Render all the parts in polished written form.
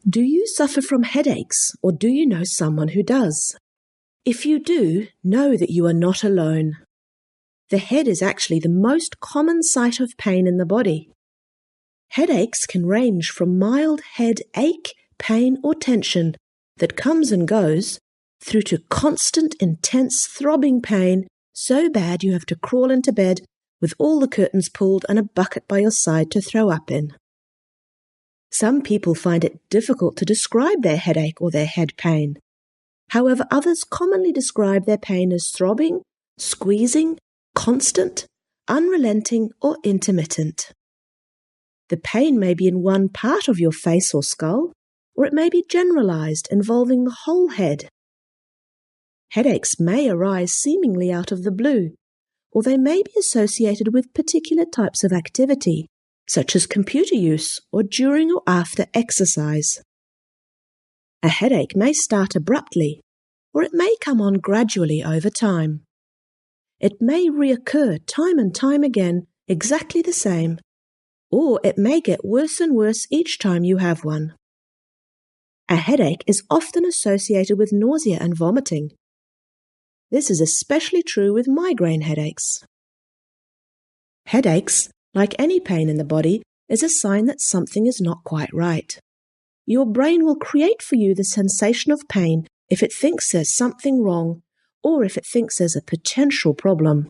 Do you suffer from headaches, or do you know someone who does? If you do, know that you are not alone. The head is actually the most common site of pain in the body. Headaches can range from mild head ache, pain, or tension that comes and goes, through to constant, intense, throbbing pain so bad you have to crawl into bed with all the curtains pulled and a bucket by your side to throw up in. Some people find it difficult to describe their headache or their head pain. However, others commonly describe their pain as throbbing, squeezing, constant, unrelenting, or intermittent. The pain may be in one part of your face or skull, or it may be generalized, involving the whole head. Headaches may arise seemingly out of the blue, or they may be associated with particular types of activity, such as computer use or during or after exercise. A headache may start abruptly, or it may come on gradually over time. It may reoccur time and time again, exactly the same, or it may get worse and worse each time you have one. A headache is often associated with nausea and vomiting. This is especially true with migraine headaches. Headaches, like any pain in the body, is a sign that something is not quite right. Your brain will create for you the sensation of pain if it thinks there's something wrong or if it thinks there's a potential problem.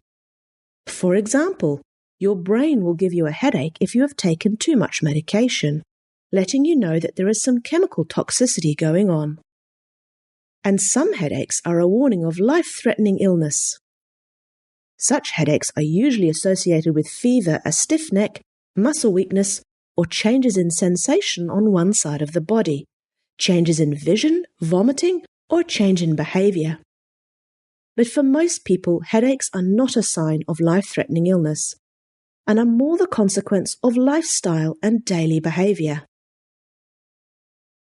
For example, your brain will give you a headache if you have taken too much medication, letting you know that there is some chemical toxicity going on. And some headaches are a warning of life-threatening illness. Such headaches are usually associated with fever, a stiff neck, muscle weakness, or changes in sensation on one side of the body, changes in vision, vomiting, or change in behavior. But for most people, headaches are not a sign of life-threatening illness, and are more the consequence of lifestyle and daily behavior.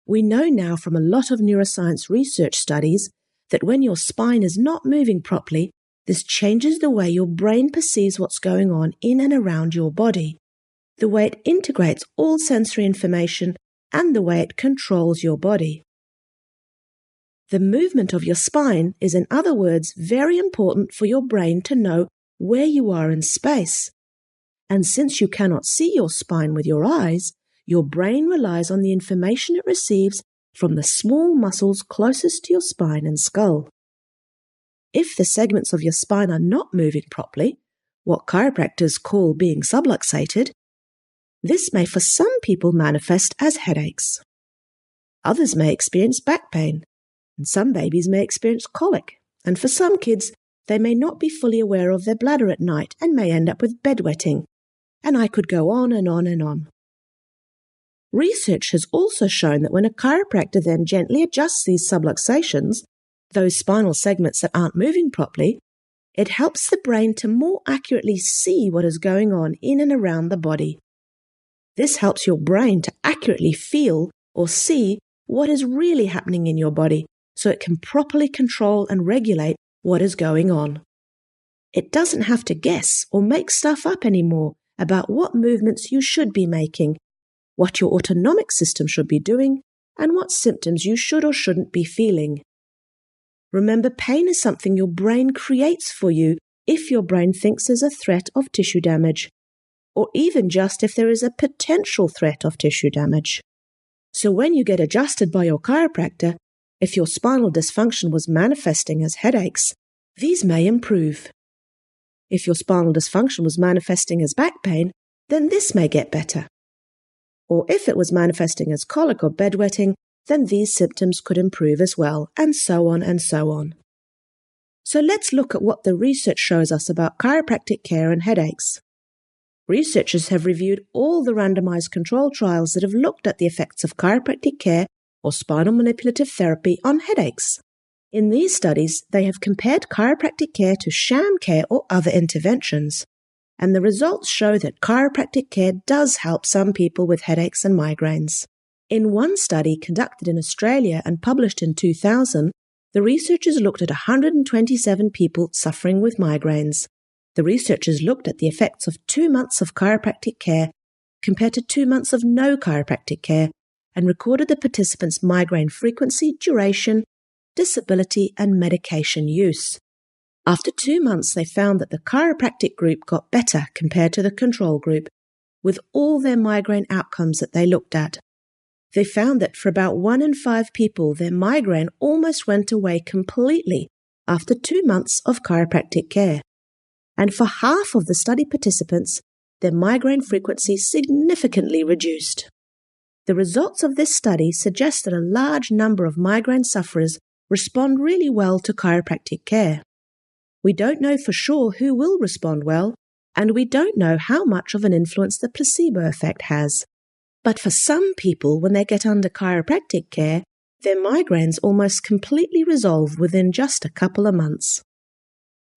We know now from a lot of neuroscience research studies that when your spine is not moving properly, this changes the way your brain perceives what's going on in and around your body, the way it integrates all sensory information, and the way it controls your body. The movement of your spine is, in other words, very important for your brain to know where you are in space. And since you cannot see your spine with your eyes, your brain relies on the information it receives from the small muscles closest to your spine and skull. If the segments of your spine are not moving properly, what chiropractors call being subluxated, this may for some people manifest as headaches. Others may experience back pain, and some babies may experience colic, and for some kids, they may not be fully aware of their bladder at night and may end up with bedwetting, and I could go on and on and on. Research has also shown that when a chiropractor then gently adjusts these subluxations, those spinal segments that aren't moving properly, it helps the brain to more accurately see what is going on in and around the body. This helps your brain to accurately feel or see what is really happening in your body so it can properly control and regulate what is going on. It doesn't have to guess or make stuff up anymore about what movements you should be making, what your autonomic system should be doing, and what symptoms you should or shouldn't be feeling. Remember, pain is something your brain creates for you if your brain thinks there's a threat of tissue damage, or even just if there is a potential threat of tissue damage. So when you get adjusted by your chiropractor, if your spinal dysfunction was manifesting as headaches, these may improve. If your spinal dysfunction was manifesting as back pain, then this may get better. Or if it was manifesting as colic or bedwetting, then these symptoms could improve as well, and so on and so on. So let's look at what the research shows us about chiropractic care and headaches. Researchers have reviewed all the randomized control trials that have looked at the effects of chiropractic care or spinal manipulative therapy on headaches. In these studies, they have compared chiropractic care to sham care or other interventions, and the results show that chiropractic care does help some people with headaches and migraines. In one study conducted in Australia and published in 2000, the researchers looked at 127 people suffering with migraines. The researchers looked at the effects of 2 months of chiropractic care compared to 2 months of no chiropractic care and recorded the participants' migraine frequency, duration, disability, and medication use. After 2 months, they found that the chiropractic group got better compared to the control group, with all their migraine outcomes that they looked at. They found that for about 1 in 5 people, their migraine almost went away completely after 2 months of chiropractic care. And for half of the study participants, their migraine frequency significantly reduced. The results of this study suggest that a large number of migraine sufferers respond really well to chiropractic care. We don't know for sure who will respond well, and we don't know how much of an influence the placebo effect has. But for some people, when they get under chiropractic care, their migraines almost completely resolve within just a couple of months.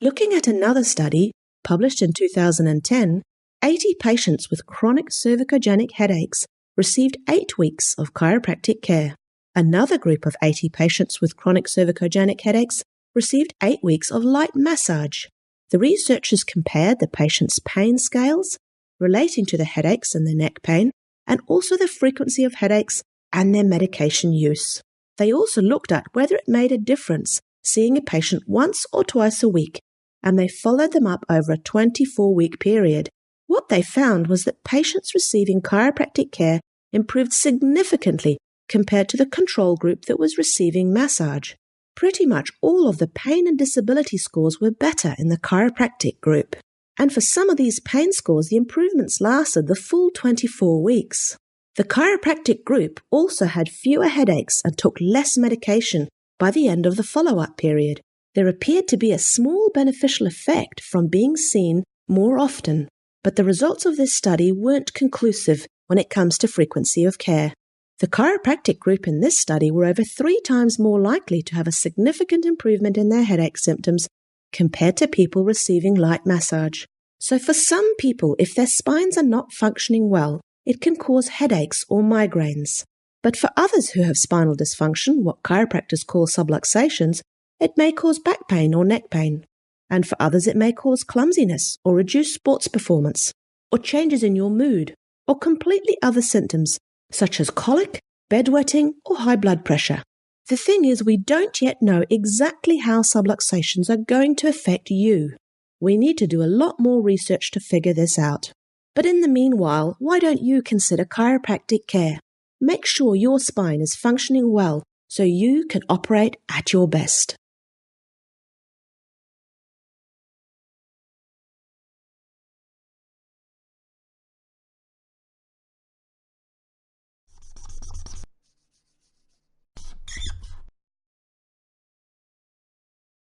Looking at another study, published in 2010, 80 patients with chronic cervicogenic headaches received 8 weeks of chiropractic care. Another group of 80 patients with chronic cervicogenic headaches received 8 weeks of light massage. The researchers compared the patients' pain scales relating to the headaches and the neck pain, and also the frequency of headaches and their medication use. They also looked at whether it made a difference seeing a patient once or twice a week, and they followed them up over a 24-week period. What they found was that patients receiving chiropractic care improved significantly compared to the control group that was receiving massage. Pretty much all of the pain and disability scores were better in the chiropractic group. And for some of these pain scores, the improvements lasted the full 24 weeks. The chiropractic group also had fewer headaches and took less medication by the end of the follow-up period. There appeared to be a small beneficial effect from being seen more often, but the results of this study weren't conclusive when it comes to frequency of care. The chiropractic group in this study were over 3 times more likely to have a significant improvement in their headache symptoms compared to people receiving light massage. So for some people, if their spines are not functioning well, it can cause headaches or migraines. But for others who have spinal dysfunction, what chiropractors call subluxations, it may cause back pain or neck pain. And for others, it may cause clumsiness or reduced sports performance, or changes in your mood, or completely other symptoms, such as colic, bedwetting, or high blood pressure. The thing is, we don't yet know exactly how subluxations are going to affect you. We need to do a lot more research to figure this out. But in the meanwhile, why don't you consider chiropractic care? Make sure your spine is functioning well so you can operate at your best.